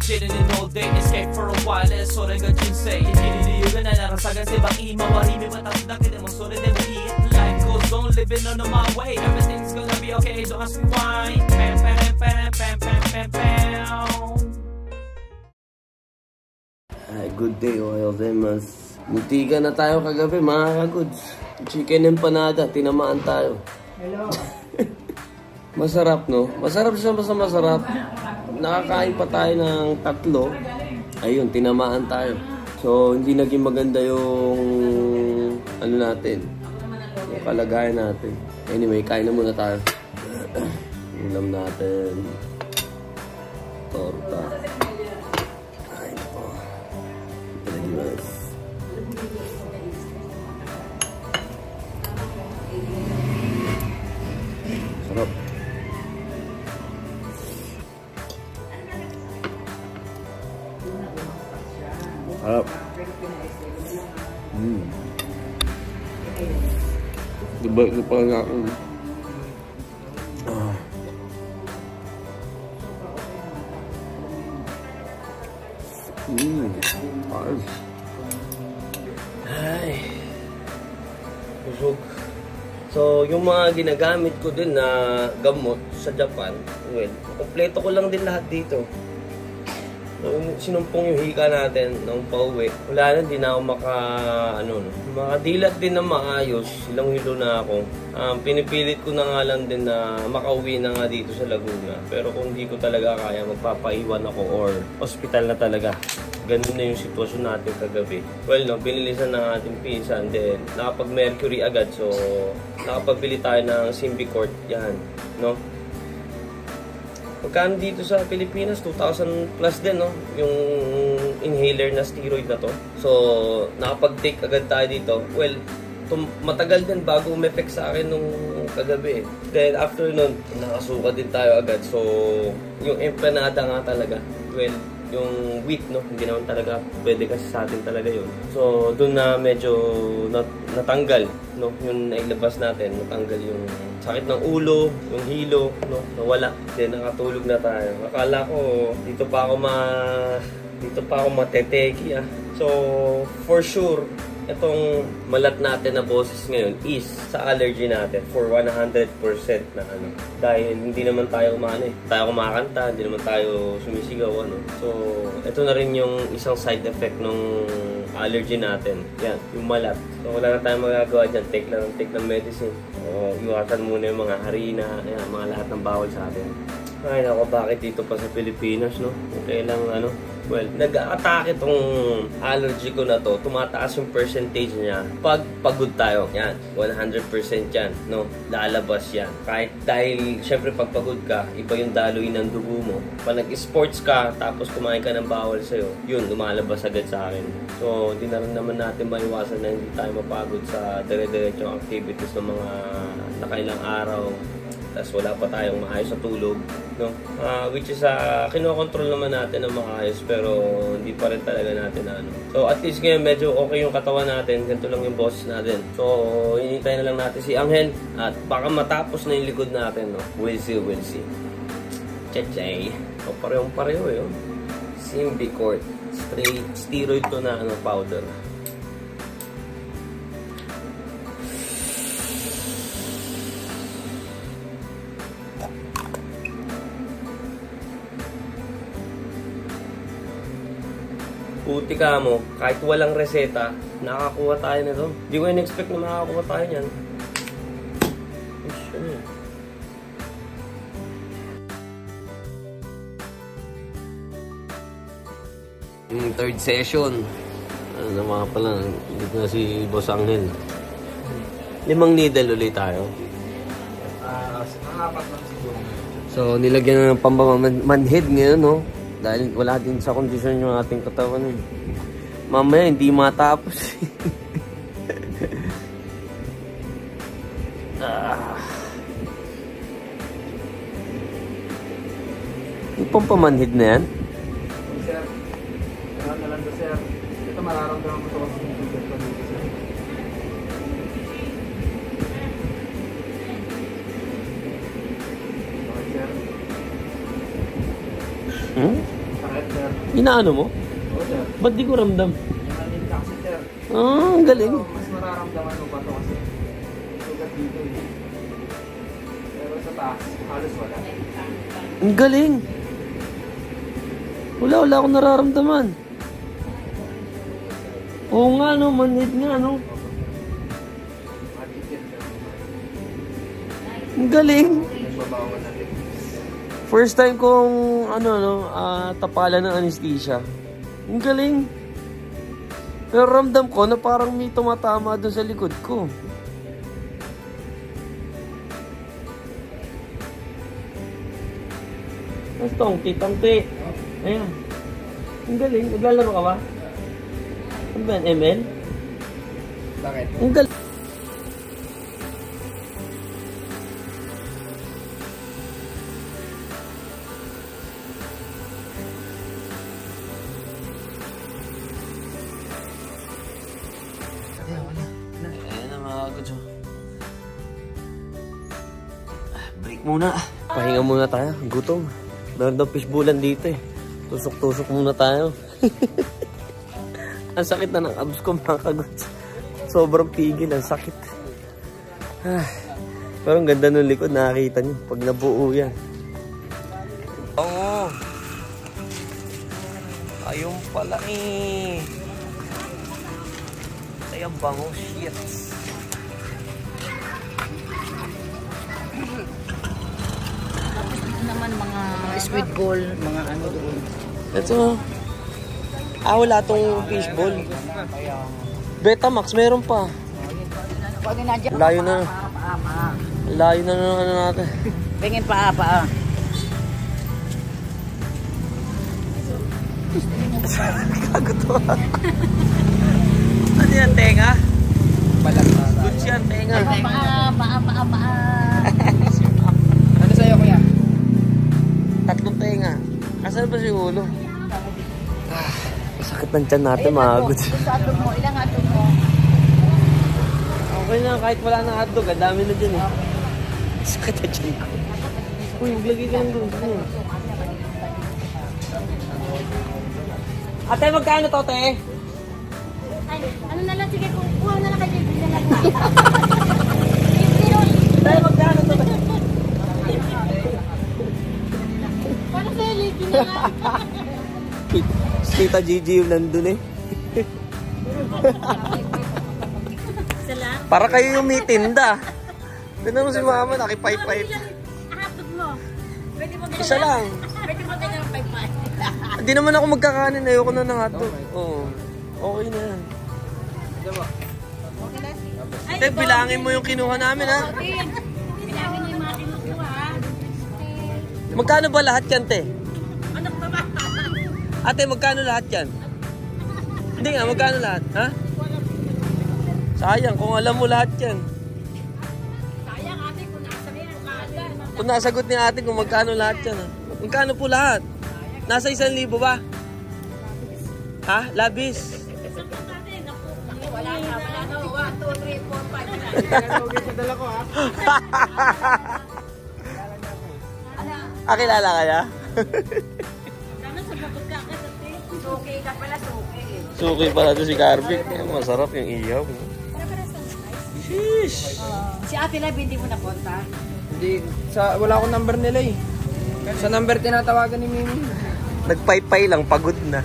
sitting in all day, escape for a while, so they got you say. Inililigan na narasagan si Baki, mawarimi matapos na mo, so they will eat. Life goes on, living on my way, everything's gonna be okay, don't ask me why. Pam, pam, pam, pam, pam, pam, pam. Good day, oil demas. Mutiga na tayo kagabi, mga kagods. Chicken empanada, tinamaan tayo. Hello. Masarap, no? Masarap siya, masarap. Nakakain pa tayo ng 3. Ayun, tinamaan tayo. So, hindi naging maganda yung ano natin, yung kalagayan natin. Anyway, kain na muna tayo. Ulam natin. Torta. Kain po. Italimas. Sarap. Harap. Diba ito pa nga ako. Ay. Busog. So, yung mga ginagamit ko din na gamot sa Japan, well, kompleto ko lang din lahat dito. Sinumpong yung hika natin nung pauwi. Wala na, di na ako makadilat din na maayos. Ilang hilo na ako. Pinipilit ko na nga lang din na makauwi na nga dito sa Laguna. Pero kung di ko talaga kaya, magpapaiwan ako or hospital na talaga. Ganun na yung sitwasyon natin kagabi. Well, no, binilisan ng ating pinsan. Then, nakapag-mercury agad. So, nakapabili tayo ng Symbicort. Yan, no? Pagkaan dito sa Pilipinas, 2,000 plus din, no? Yung inhaler na steroid na to. So, nakapag-take agad tayo dito. Well, matagal din bago umeffect sa akin nung kagabi. Then, after nun, nakasuka din tayo agad. So, yung empanada nga talaga. Well, yung wheat, no? Hindi naman talaga pwede kasi sa atin talaga yun. So, dun na medyo natanggal, no? Yung nailabas natin, natanggal yung sakit ng ulo, yung hilo, no? Nawala. Then, nakatulog na tayo. Akala ko, dito pa ako mateteki, ah. So, for sure, itong malat natin na boses ngayon is sa allergy natin for 100% na ano. Dahil hindi naman tayo tayo kumakanta, hindi naman tayo sumisigaw, ano. So, ito na rin yung isang side effect ng allergy natin. Yan, yung malat. So, wala na tayong magagawa dyan. Take ng medicine. O, iwasan muna yung mga harina, yan, mga lahat ng bawal sa atin. Ay, nako, bakit dito pa sa Pilipinas, no? Okay lang, ano. Well, nag-a-atake itong allergy ko na to. Tumataas yung percentage niya pag pagod tayo. Yan, 100% yan, no? Lalabas yan. Kahit dahil, syempre, pag pagod ka, iba yung daloy ng dugo mo. Pag nag-sports ka, tapos kumain ka ng bawal sa'yo, yun, lumalabas agad sa akin. So, hindi na rin naman natin maiwasan na hindi tayo mapagod sa dire-diretsong activities ng mga nakailang araw. Tapos wala pa tayong maayos sa tulog, no? Which is kinokontrol naman natin ng maayos, pero hindi pa rin talaga natin ano. So at least ngayon medyo okay yung katawan natin, ganito lang yung boses natin. So hinihintay na lang natin si Angel at baka matapos na yung likod natin, no? We'll see. Chay. So parehong-pareho yun. Symbicort. Steroid to na powder. Puti ka mo, kahit walang reseta, nakakuha tayo nito. Hindi ko in-expect na makakakuha tayo niyan. Third session. Ano mga pala, dito na si Boss Angel. 5 needle ulit tayo. 4 lang siguro. So, nilagyan ng pambamanhid ngayon, no? Dahil wala din sa kondisyon yung ating katawan. Mamaya, hindi matapos. Yung pampamanhid na yan? Sir, gano'n na lang to, sir. Ito mararamdaman ko ito kasi yung tubig ko dito, sir. Okay, sir. Sakit, sir. sir. Inaano mo? Oo, sir. Ba't di ko ramdam? Yung kasi, sir. Ah, ang galing. Pero mas mararamdaman mo pa ito kasi sugat dito eh. Pero sa taas, halos wala. Ang galing. Wala akong nararamdaman. Oo nga, no? Manhid nga, no? Matipid, sir. Ang galing. Nagbabawan natin. First time kong, tapalan ng anesthesia. Ang galing. Pero ramdam ko na parang may tumatama doon sa likod ko. Mas tongti. Ayan. Ang galing. Naglalaro ka ba? Ano ba yan? ML? Bakit? Ang galing. Ayan na mga kagutso. Break muna. Pahinga muna tayo. Gutom. Meron daw fishbowlan dito eh. Tusok-tusok muna tayo. Ang sakit na ng abs ko mga kagutso. Sobrang pigil. Ang sakit. Pero ang ganda ng likod. Nakakita nyo. Pag nabuo yan. Oo. Ayun pala eh. Ay, ang bango. Shit. Naman mga squid ball, mga ano doon. Ito. Wala tong fishball. Betamax, meron pa. Pwede na dyan. Layo na. Paa. Layo na ng ano natin. Tingin paa. Kagutuwa. Ano yan, tenga? Balagta. Goods yan, tenga. Paa. Ano sa'yo, kuya? Tatlong tenga. Asan ba si ulo? Sakit ng tiyan natin, mga goods. Ilang atog mo? Okay na, kahit wala ng hotdog, ang dami na dyan eh. Sakit na dyan ko. Uy, maglagay ka lang doon. Ate, magkano to, te? Ay, ano na lang, sige, kuha na lang kayo, bigyan na lang. Te, magkano to? Para sa'yo, litin na lang. Tita Gigi yung nandun eh. Sala? Para kayo yung may tinda. Tignan mo si mama, nakipay-pay. Hatog mo. Pwede mo ganyan. Isa lang. Pwede mo ganyan ang pay-pay. Hindi naman ako magkakanin. Ayoko na ng hotdog. Oo. Okay na yan. Te, bilangin mo yung kinuha namin ha. Bilangin niyo yung mga kinukuha, ha? Magkano ba lahat yan, te? Ano ba ba? Ate, magkano lahat yan? Hindi nga, magkano lahat? Ha? Sayang, kung alam mo lahat yan. Sayang, ate, kung nakasabi mo kaagad. Kung nasagot ni ate kung magkano lahat yan. Ha? Magkano po lahat? Nasa 1,000 ba? Ha? Labis. Wala na. 1, 2, 3, 4, 5. Sa dala ko, ha? Kilala ka niya? Sana sumagot ka agad, ate. Suki ka pala, suki. Suki pala to si Carvic. Masarap yung iyaw. Sheesh! Si Ate Lab, hindi mo napunta? Hindi, wala akong number nila eh. Sa number tinatawagan ni Mimi. Nagpaypay lang, pagod na.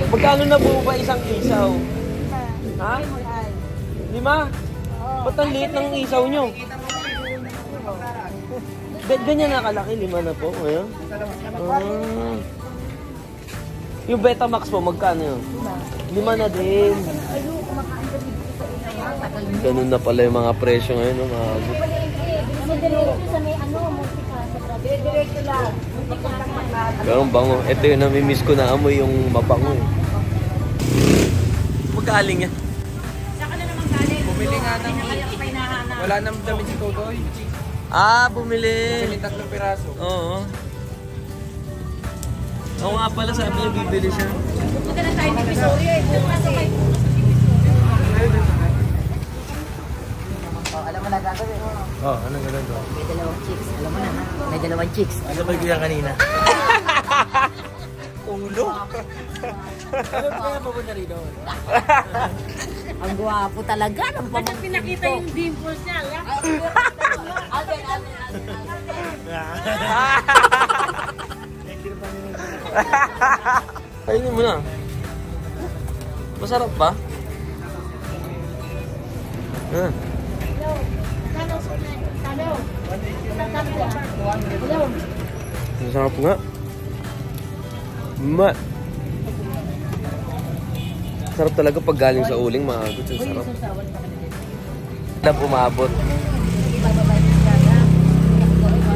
Magkano na po ba isang isaw? Ha? 5? Ba't ang liit ng isaw nyo? Ganyan na kalaki, 5 na po. Ngayon? Yung Betamax po, magkano yun? 5 na din. Ganun na pala yung mga presyo ngayon. No? Pero bango. Ito yung namimiss ko na amoy yung mabango. Magaling yan. Saka na naman galing. Bumili nga ng... Pinahanap. Wala nang damit si Totoy. Bumili. Bumili 3 piraso. Oo. Oo nga pala, sabi niya bibili siya. Punta na tayo ni Pisoria. Alam mo na gagawin. Anong gano'n to? May 2 chicks. Alam mo na ha? May 2 chicks. Ano ba yung kanina? ulo. Ano kaya pupunta rito? Ang gwapo talaga. Bakit pinakita yung dimples niya? Alvin. Kainin mo na. Masarap ba? Masarap nga. Sarap talaga pag galing sa uling, maagot yung sarap. Lab umabot.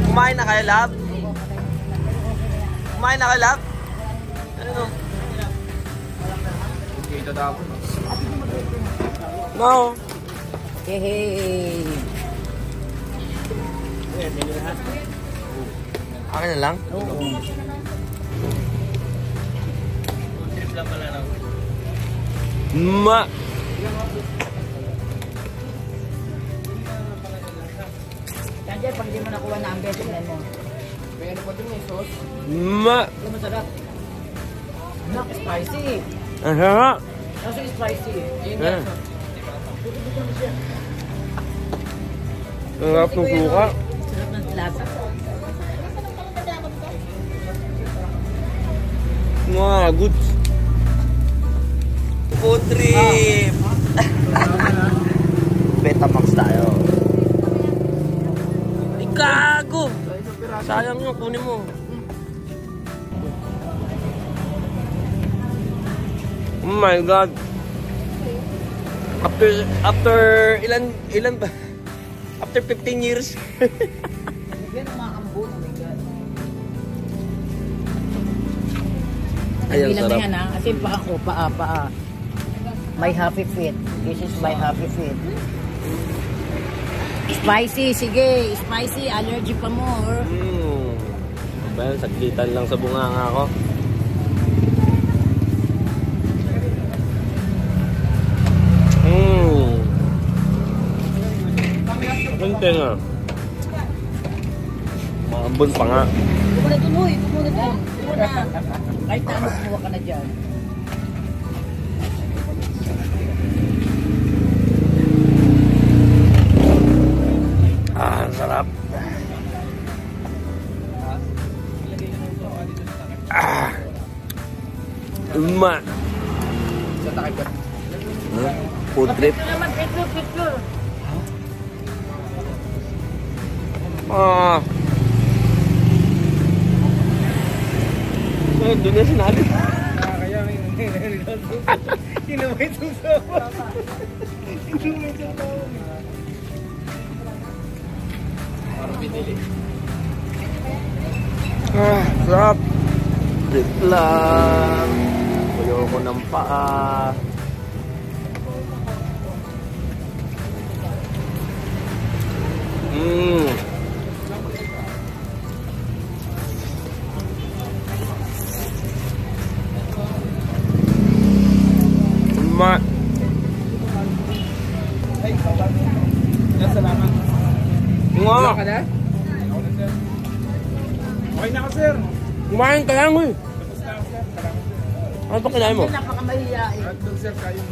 Kumain na kayo, Lab? Kumain na kayo, Lab? Ano? Okay, ito tapos. No. Hey. Akin na lang? Oo. Trip lang pala lang. Diyan, pag hindi mo nakuha na ang beso, tingnan mo. May ano pa din may sauce? Hindi masarap. Anak, spicy. Aha. Kaso spicy. Sarap ng suka. Sarap ng lasa. Mga goods. Food trip! Betamax tayo. Ay, gago! Sayang yun, kunin mo. Oh my God! After ilan ba? After 15 years. Yan ang mga ambon. Oh my God. Ay, ang Bilang sarap. na yan ha. Kasi pa ako, paa. My happy feet. This is my happy feet. Spicy, sige. Spicy, allergy pa more. Well, saglitan lang sa bunganga ko. Kunti nga. Maambon pa nga. Tumuna dun, huy. Tumuna dun. Tumuna. Kahit na ano, kumuha ka na dyan. Ang sarap. Uma. Sa takay ka. Food trip. Picture. Doon na sinabi. Kaya kinamay itong sawa. Kinamay itong sawa. Parang pinili. Sarap. Trip lang. Ayoko ng paa. Ma. Ay, salamat. Nga. Ka na? Okay na ka, sir. Kumain ka lang eh. Tapos na ako, sir. Salamat. Ano pa kinain mo? Napakamahiya eh. Hotdog, sir, kayong...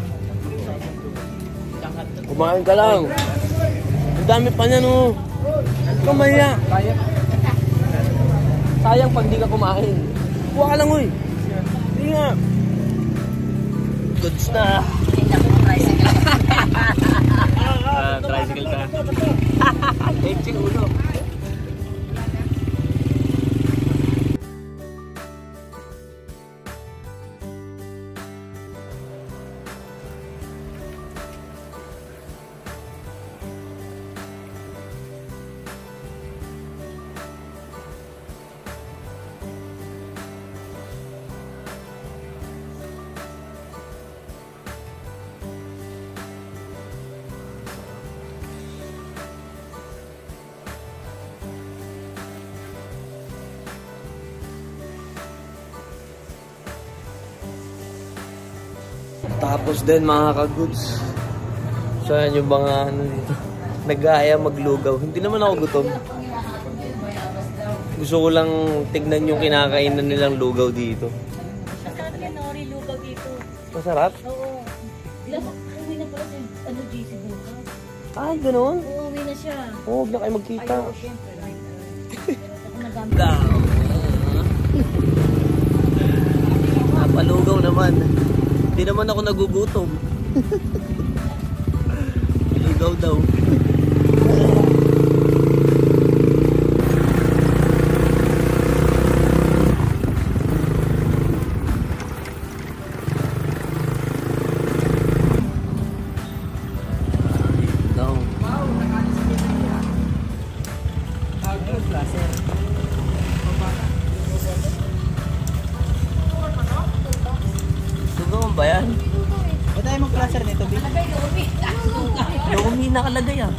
Kumain ka lang. Ang dami pa niyan oh. Kamaya. Kaya. Sayang pag di ka kumain. Kuha ka lang uy. Hindi nga. Goods na. Tricycle ka. Echi ulo. Tapos din mga ka-goods. So yan yung mga ano dito. Nag-aaya maglugaw. Hindi naman ako gutom. Gusto ko lang tignan yung kinakainan nilang lugaw dito. Masarap? Oo. Uwi na pala si JC bukas. Ay, ganun? Oo, uwi na siya. Oo, huwag na kayo magkita. Ayaw, syempre. Ako nagamit. Napalugaw naman. Hindi naman ako nagugutom. Lugaw daw. Sugawan ba yan? Ba't tayo mag-placer nito, B? Lumi nakalagay ah.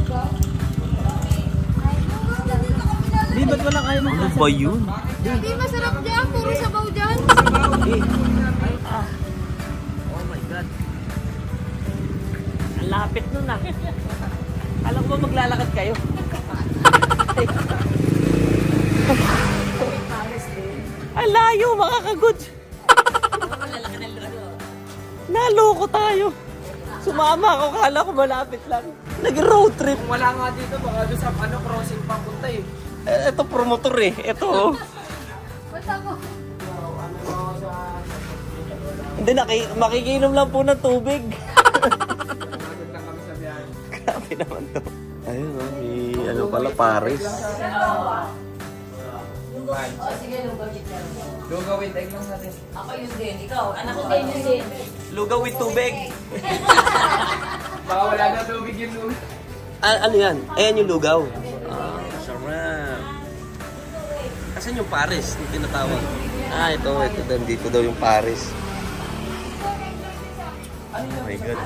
Di, ba't walang ayaw Ano mag-placer? ba yun? Hindi masarap dyan. Puro sabaw dyan. Oh my God. Ang lapit nun ah. Alam ko maglalakad kayo. Ang layo, makakagod. Naloko tayo. Sumama ako, kala ko malapit lang. Nag-road trip. Kung wala nga dito, baka doon sa crossing papunta eh. Ito promotor eh. Ito oh. Basta mo. Hindi, makikinom lang po ng tubig. Nagod lang kami sa biyahe. Grabe naman to. Ayun oh, may ano pala, Paris. Lugaw with egg lang natin. Ako yun din. Ikaw, anak ko din yun din. Lugaw with tubig. Baka wala na tubig yung lugaw. Ano yan? Ayan yung lugaw. Ah, sarap. Asan yung Paris? Yung tinatawag. Ah, ito dito daw yung Paris. Oh my God.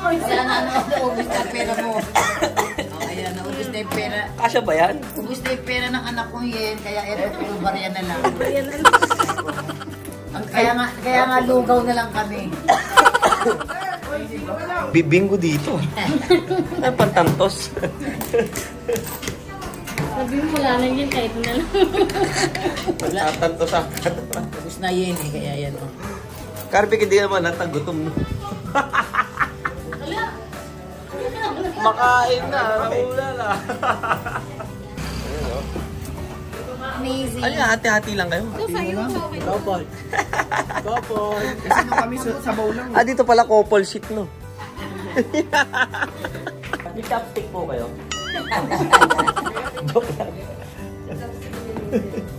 Wala na, naubos na pera mo. Oh, ayan, naubos na yung pera. Kasya ba yan? Ubus na yung pera ng anak kong yen, kaya eto, puro barya na lang. Kaya nga lugaw na lang kami. Bibingo dito. Ay, pantantos. Sabi mo wala lang yan kahit na lang. Pantantos ako. Ubus na yen eh, kaya yan. Oh. Karpik, hindi naman natagutom. Makain na. Wala na. Amazing. Ano yan? Hati-hati lang kayo? Couple. Couple. Kasi nung kami sa bowl lang. Ah, dito pala couple sheet, no? May chopstick po kayo? Joke lang.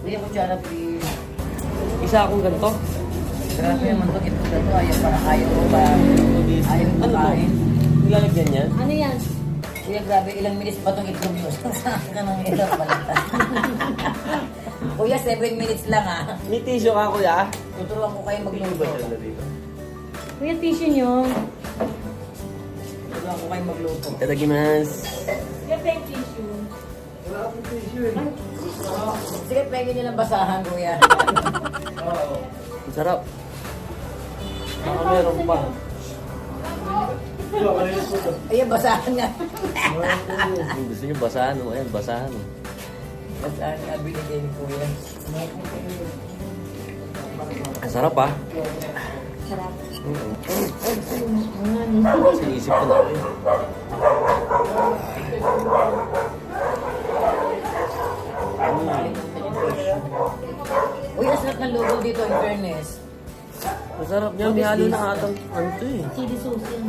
Hindi ako dyan na please. Isa akong ganito. Grabe naman ito, ito ganito. Ayaw ko ba? Ayaw ko kain. Nilalagyan yan? Ano yan? Kuya, grabe, ilang minutes ba itong itlog mo? Saan ka nang ilang balita? Kuya, 7 minutes lang ah. May tissue ka, kuya? Tuturuan ko kayo magluto. Kuya, tissue nyo. Tuturuan ko kayo magluto. Itadakimasu. Kuya, peng tissue. Sige, pwede nilang basahan, kuya. Ang sarap. Baka meron pa. Ayan, basahan nga. Gusto nyo basahan mo? Ayan, basahan mo. Basahan nga, binigay ni kuya. Ang sarap ah. Sarap. Sinisip ko na. Uy, ang sarap ng logo dito, in fairness. Ang sarap niya. May halo na atang ano to eh. Chili sauce yan.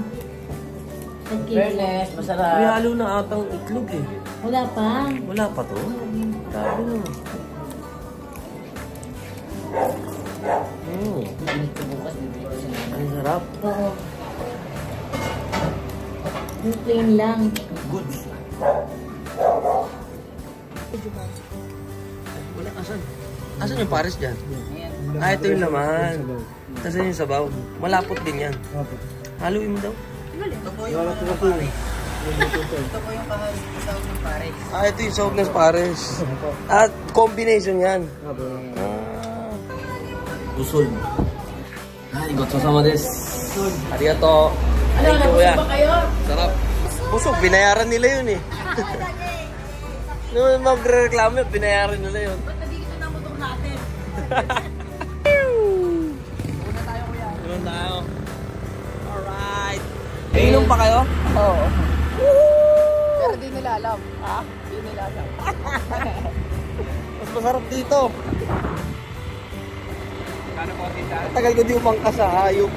In fairness, May masarap. halo na atang itlog eh. Wala pa. Wala pa to? Grabe no. Binit ko bukas, bibili ko sila. Ang sarap. Oo. Yung plain lang. Good. Wala, asan? Asan yung Paris dyan? Ayan. Ah, ito yung laman. Asan yung sabaw? Malapot din yan. Haluin mo daw. Ito po yung kasawag ng pare. Ah, ito yung sahog ng Paris. At combination yan. Usol. Ay, gotsosama desu. Arigato. Ano, Thank you, kuya. nabusog ba kayo? Sarap. Busog, binayaran nila yun eh. Nung magre-reklamo yun, binayaran nila yun. Ba't nandito na motor natin? Inom tayo. Alright. Inom pa kayo? Oo. Pero di nila alam. Ha? Di nila alam. Mas masarap dito. Kano po tindahan? Tagal ko di umangka sa hayop.